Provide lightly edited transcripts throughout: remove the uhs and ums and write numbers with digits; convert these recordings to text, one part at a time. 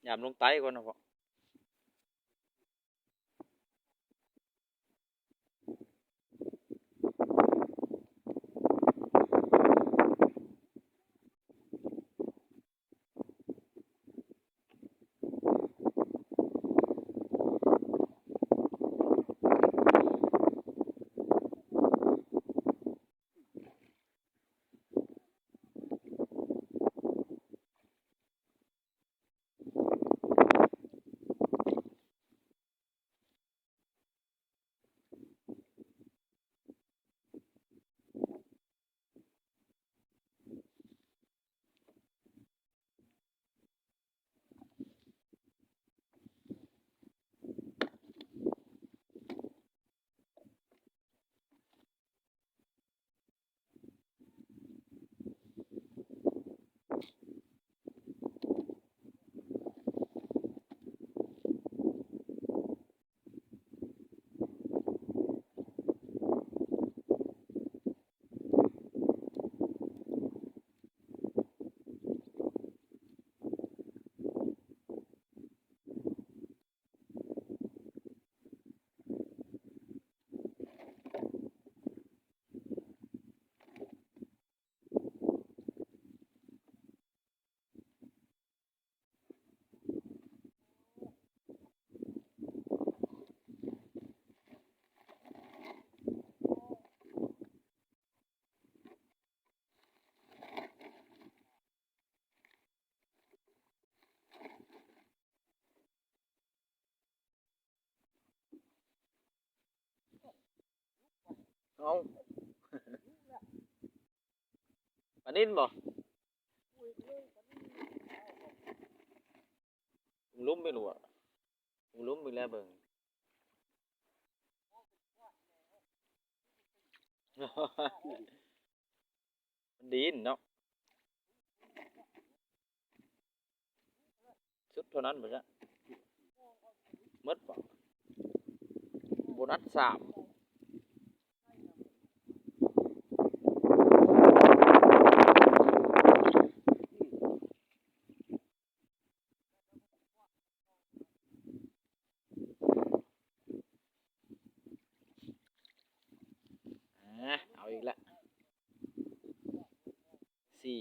ยามลงไตก่อนนะพ่อเอาปลานิ่นบ่ลุ้มไม่รู้อ่ะลุ้มไปแล้วเบิ่ง มันดีนเนาะสุดเท่านั้นหมดละมดบ่โบนัสสามเอาอีกแล้วสี่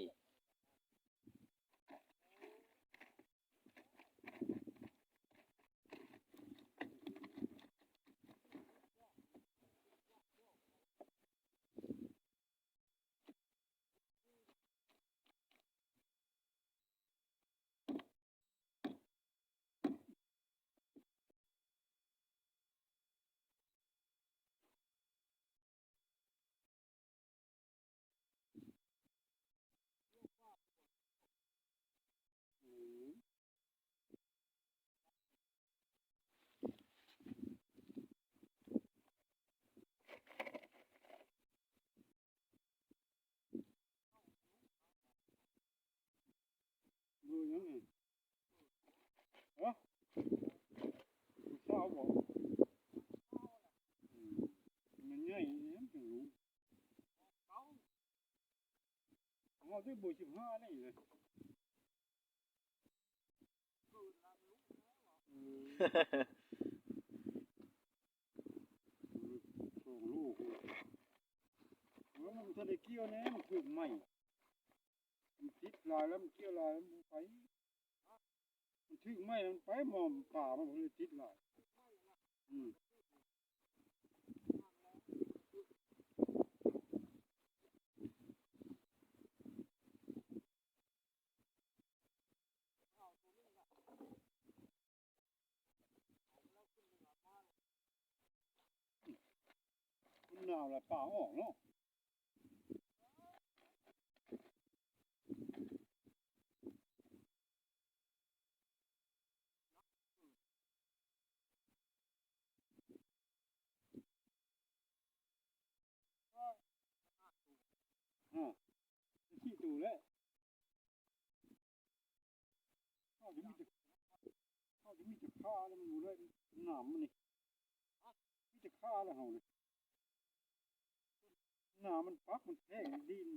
ดูยังไงเอ้าเช้าบอกมันใหญ่เนี่ยถึงรู้เอาที่บุย15นี่เลยสองลูกแล้วมันทะเลเกี่ยวเนี่ยมันถึงใหม่มันติดลายแล้วมันเกี่ยวลายแล้วมันไปมันถึงใหม่มันไปมอมป่ามันเลยติดลายมันหนาวละป่าออกเนาะขี้ตูแล้วเขาจะมีแต่ฆ่าแล้วมันอยู่เลยหนามมันนี่มีแต่ฆ่าแล้วเขาเนี่ยหนามมันปักมันแทงดิน